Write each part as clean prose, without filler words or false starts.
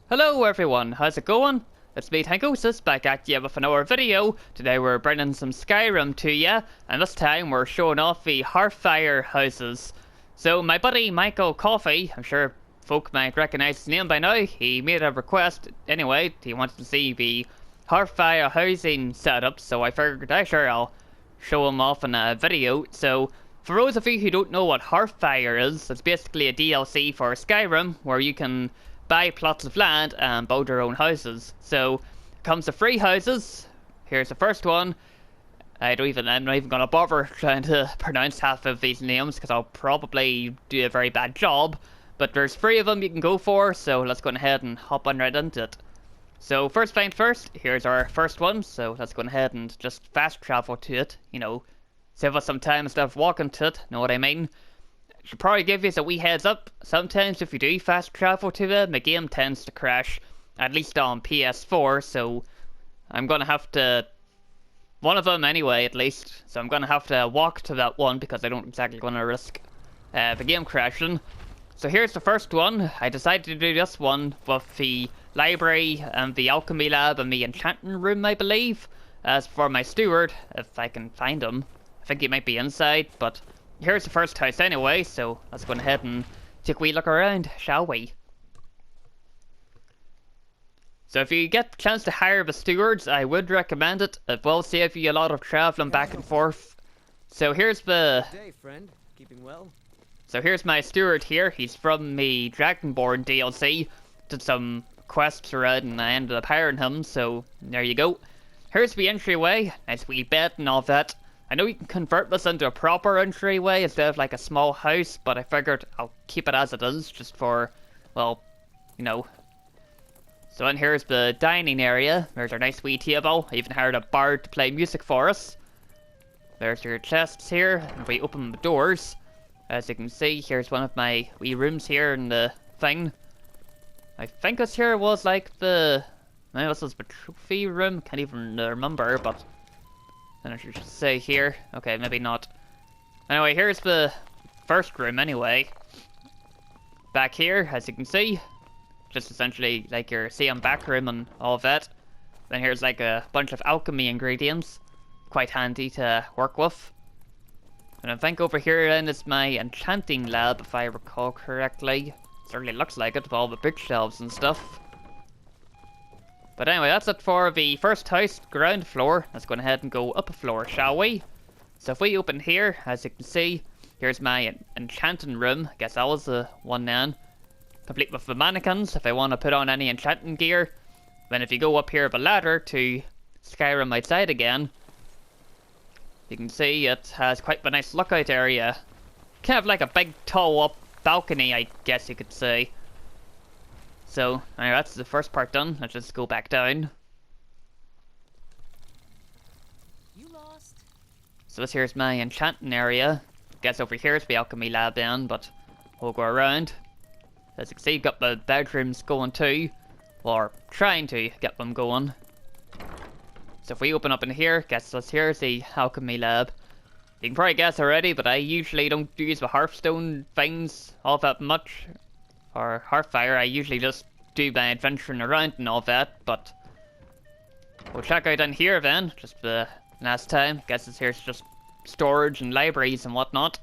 Hello everyone, how's it going? It's me Tangociss back at you with another video. Today we're bringing some Skyrim to you, and this time we're showing off the Hearthfire houses. So my buddy Michael Coffey, I'm sure folk might recognise his name by now, he made a request anyway. He wanted to see the Hearthfire housing setup, so I figured I'll show him off in a video. So for those of you who don't know what Hearthfire is, it's basically a DLC for Skyrim where you can buy plots of land and build your own houses. So it comes to free houses. Here's the first one. I'm not even gonna bother trying to pronounce half of these names because I'll probably do a very bad job. But there's three of them you can go for, so let's go ahead and hop on right into it. So first thing first, here's our first one. So let's go ahead and just fast travel to it. You know, save us some time instead of walking to it. Know what I mean? Should probably give you a wee heads up. Sometimes if you do fast travel to them, the game tends to crash, at least on PS4, so I'm gonna have to, one of them anyway at least, so I'm gonna have to walk to that one because I don't exactly want to risk the game crashing. So here's the first one. I decided to do this one with the library and the Alchemy Lab and the Enchanting Room, I believe. As for my steward, if I can find him, I think he might be inside, but here's the first house anyway, so let's go ahead and take a wee look around, shall we? So if you get the chance to hire the stewards, I would recommend it. It will save you a lot of travelling back and forth. So here's the... Hey, friend. Keeping well? So here's my steward here. He's from the Dragonborn DLC. Did some quests around and I ended up hiring him, so there you go. Here's the entryway. Nice wee bed and all that. I know you can convert this into a proper entryway instead of like a small house, but I figured I'll keep it as it is, just for, well, you know. So in here's the dining area. There's our nice wee table. I even hired a bard to play music for us. There's your chests here, and we open the doors. As you can see, here's one of my wee rooms here in the thing. I think this here was like the... maybe this was the trophy room, can't even remember, but... and I should just say here. Okay, maybe not. Anyway, here's the first room anyway. Back here, as you can see, just essentially like your CM back room and all of that. Then here's like a bunch of alchemy ingredients. Quite handy to work with. And I think over here then is my Enchanting Lab, if I recall correctly. Certainly looks like it with all the bookshelves and stuff. But anyway, that's it for the first house, ground floor. Let's go ahead and go up a floor, shall we? So if we open here, as you can see, here's my enchanting room. I guess that was the one then. Complete with the mannequins, if I want to put on any enchanting gear. Then if you go up here the ladder to Skyrim outside again, you can see it has quite a nice lookout area. Kind of like a big tall up balcony, I guess you could say. So, anyway, that's the first part done. Let's just go back down. You lost. So this here's my enchanting area. Guess over here is the Alchemy Lab then, but we'll go around. As you can see, got the bedrooms going too. Or trying to get them going. So if we open up in here, guess this here's the Alchemy Lab. You can probably guess already, but I usually don't use the Hearthstone things all that much. Or Hearthfire, I usually just do my adventuring around and all that, but we'll check out in here then, just the last time. Guess this here's just storage and libraries and whatnot.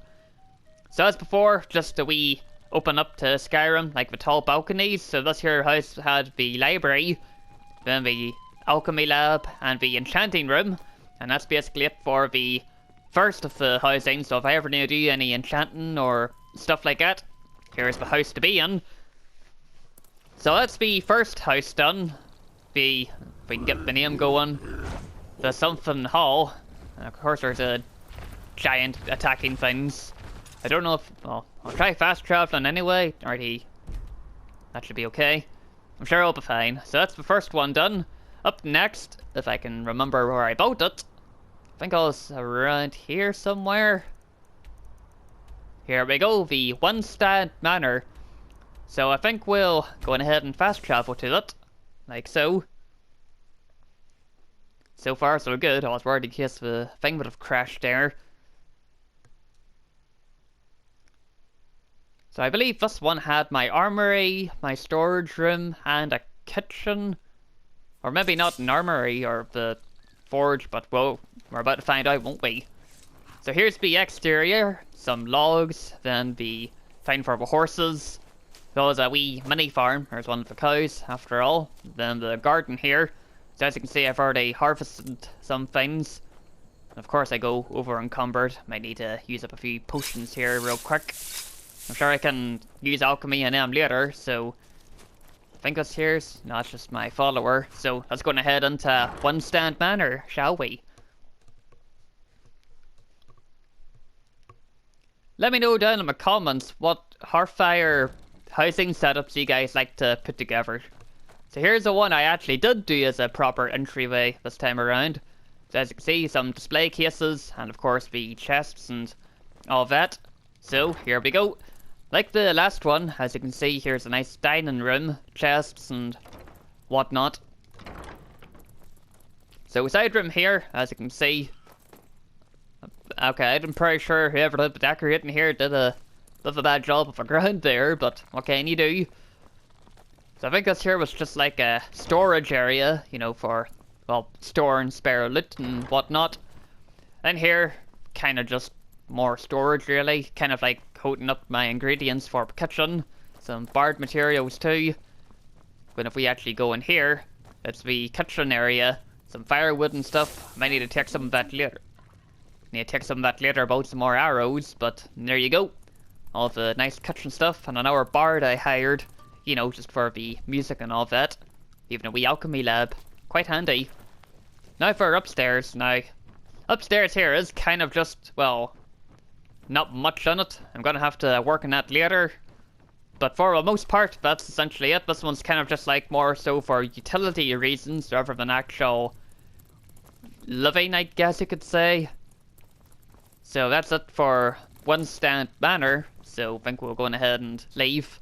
So as before, just a wee open up to Skyrim, like the tall balconies. So this here house had the library, then the Alchemy Lab, and the Enchanting Room, and that's basically it for the first of the housing. So if I ever need to do any enchanting or stuff like that, here's the house to be in. So that's the first house done. If we can get the name going. The something hall. And of course there's a giant attacking things. I don't know if... well, I'll try fast traveling anyway. Alrighty. That should be okay. I'm sure I'll be fine. So that's the first one done. Up next, if I can remember where I built it. I think I was around here somewhere. Here we go, the One-Stand Manor. So I think we'll go ahead and fast travel to it, like so. So far so good. I was worried in case the thing would have crashed there. So I believe this one had my armory, my storage room, and a kitchen. Or maybe not an armory or the forge, but well, we're about to find out, won't we? So here's the exterior, some logs, then the thing for the horses. There's a wee mini farm, there's one of the cows after all. Then the garden here. So as you can see, I've already harvested some things. Of course I go over encumbered, might need to use up a few potions here real quick. I'm sure I can use alchemy and them later, so I think this here's, no, it's just my follower. So let's go ahead into One Stand Manor, shall we? Let me know down in the comments what Hearthfire housing setups you guys like to put together. So here's the one I actually did do as a proper entryway this time around. So as you can see, some display cases, and of course the chests and all that. So here we go. Like the last one, as you can see, here's a nice dining room, chests and whatnot. So side room here, as you can see. Okay, I'm pretty sure whoever did the decorating here did a bad job of the ground there, but what can you do? So I think this here was just like a storage area, you know, for, well, storing spare loot and whatnot. And here, kind of just more storage really, kind of like coating up my ingredients for the kitchen. Some barred materials too. But if we actually go in here, it's the kitchen area. Some firewood and stuff. I might need to take some of that later. Need to take some of that later about some more arrows, but there you go. All the nice kitchen stuff, and an hour bard I hired, you know, just for the music and all that. Even a wee alchemy lab. Quite handy. Now for upstairs. Now, upstairs here is kind of just, well, not much on it. I'm gonna have to work on that later. But for the most part, that's essentially it. This one's kind of just like more so for utility reasons rather than actual living, I guess you could say. So that's it for One Stand Manor. So I think we'll go ahead and leave.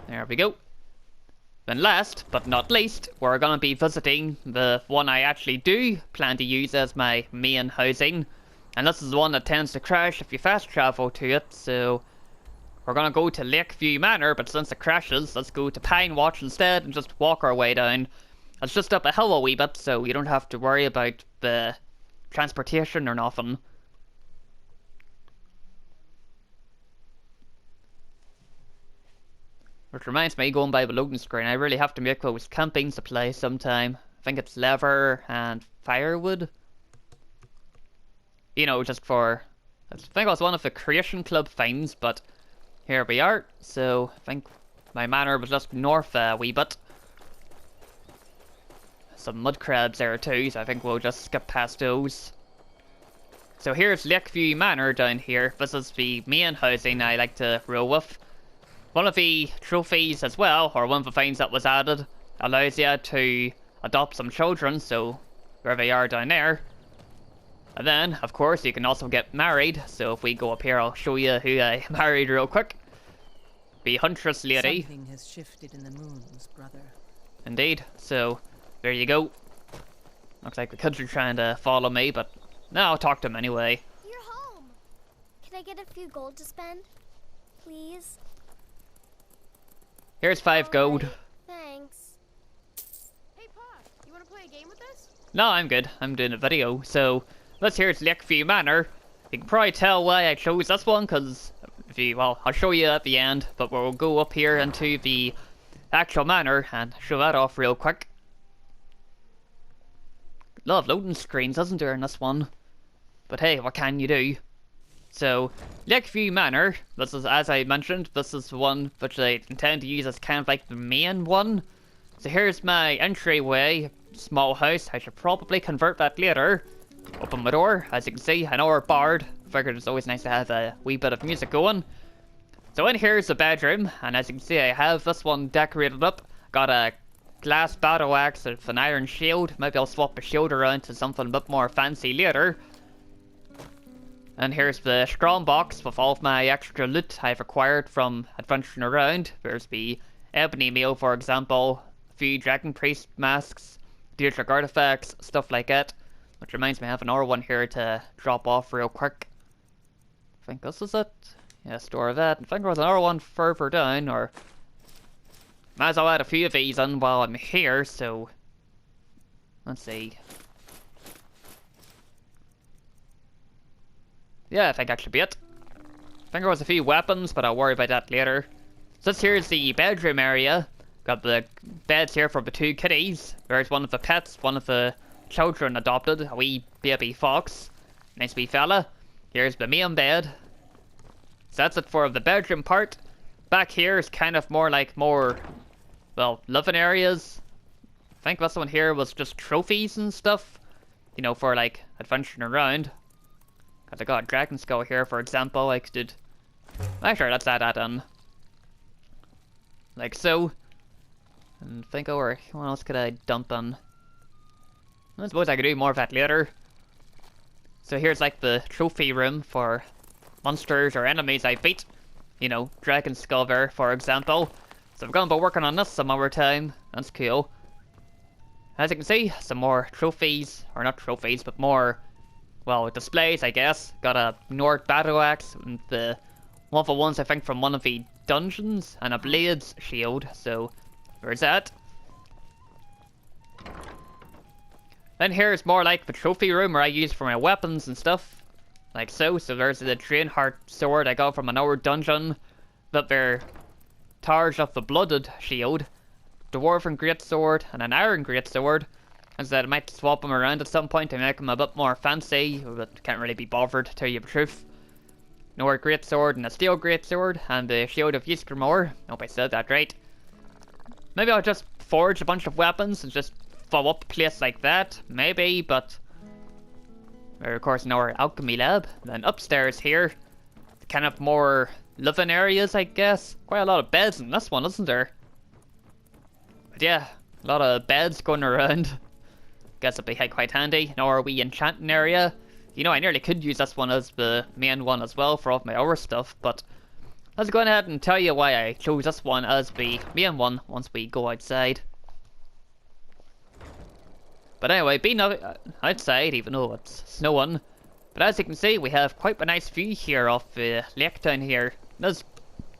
There we go. Then last but not least, we're going to be visiting the one I actually do plan to use as my main housing. And this is the one that tends to crash if you fast travel to it. So we're going to go to Lakeview Manor, but since it crashes, let's go to Pine Watch instead and just walk our way down. It's just up a hill a wee bit, so you don't have to worry about the transportation or nothing. Which reminds me, going by the loading screen, I really have to make those camping supplies sometime. I think it's leather and firewood. You know, just for, I think it was one of the Creation Club things, but here we are. So I think my manor was just north a wee bit. Some mud crabs there too, so I think we'll just skip past those. So here's Lakeview Manor down here. This is the main housing I like to roll with. One of the trophies as well, or one of the things that was added, allows you to adopt some children, so where they are down there. And then, of course, you can also get married, so if we go up here, I'll show you who I married real quick. The Huntress lady. Something has shifted in the moons, brother. Indeed, so there you go. Looks like the kids are trying to follow me, but no, I'll talk to them anyway. You're home. Can I get a few gold to spend? Please? Here's 5 gold. Alright, thanks. Hey, Pa, you want to play a game with us? No, I'm good. I'm doing a video. So, this here's Lakeview Manor. You can probably tell why I chose this one, because, well, I'll show you at the end, but we'll go up here into the actual manor and show that off real quick. A lot of loading screens, isn't there, in this one? But hey, what can you do? So, Lakeview Manor, this is, as I mentioned, this is the one which I intend to use as kind of like the main one. So here's my entryway, small house. I should probably convert that later. Open my door, as you can see, an hour barred. Figured it's always nice to have a wee bit of music going. So in here's the bedroom, and as you can see, I have this one decorated up. Got a glass battle axe with an iron shield. Maybe I'll swap the shield around to something a bit more fancy later. And here's the strong box with all of my extra loot I've acquired from adventuring around. There's the ebony meal, for example, a few dragon priest masks, Deirdre artifacts, stuff like that. Which reminds me, I have another one here to drop off real quick. I think this is it. Yeah, store that. I think there was another one further down, or Might as well add a few of these in while I'm here, so... Let's see. Yeah, I think that should be it. I think there was a few weapons, but I'll worry about that later. So this here is the bedroom area. Got the beds here for the two kitties. There's one of the pets, one of the children adopted, a wee baby fox. Nice wee fella. Here's the main bed. So that's it for the bedroom part. Back here is kind of more, well, living areas. I think this one here was just trophies and stuff. You know, for like adventuring around. Cause I got a dragon skull here, for example. I could... Actually, let's add that in. Like so. And think over, what else could I dump in? I suppose I could do more of that later. So here's like the trophy room for monsters or enemies I beat. You know, dragon skull there, for example. So I've gone about working on this some more time. That's cool. As you can see, some more trophies, or not trophies, but more, well, displays, I guess. Got a Nord battle axe, and one of the ones I think from one of the dungeons, and a blades shield. So there's that. Then here's more like the trophy room where I use for my weapons and stuff. Like so. So there's the Draenheart sword I got from another dungeon. That they're Targe of the Blooded shield. Dwarven greatsword and an iron greatsword. As that I might swap them around at some point to make them a bit more fancy, but can't really be bothered to tell you the truth. Nord greatsword and a steel greatsword and the shield of Ysgramor. Hope I said that right. Maybe I'll just forge a bunch of weapons and just fill up a place like that. Maybe, but we're of course in our Alchemy Lab. Then upstairs here, kind of more living areas, I guess. Quite a lot of beds in this one, isn't there? But yeah, a lot of beds going around. Guess it'll be quite handy. Now our wee enchanting area. You know, I nearly could use this one as the main one as well for all of my other stuff, but let's go ahead and tell you why I chose this one as the main one once we go outside. But anyway, being outside, even though it's snowing, but as you can see, we have quite a nice view here of the lake down here. There's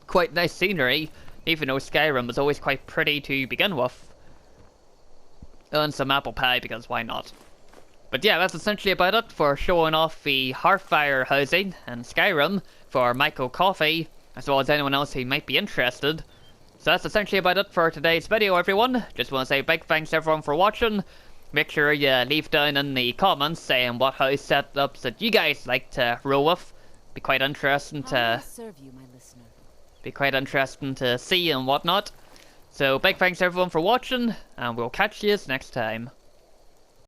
quite nice scenery, even though Skyrim was always quite pretty to begin with. And some apple pie, because why not? But yeah, that's essentially about it for showing off the Hearthfire housing in Skyrim for Michael Coffey, as well as anyone else who might be interested. So that's essentially about it for today's video, everyone. Just want to say big thanks to everyone for watching. Make sure you leave down in the comments saying what house setups that you guys like to roll with. Be quite interesting to serve you, my listener. Be quite interesting to see and whatnot. So big thanks everyone for watching, and we'll catch you next time.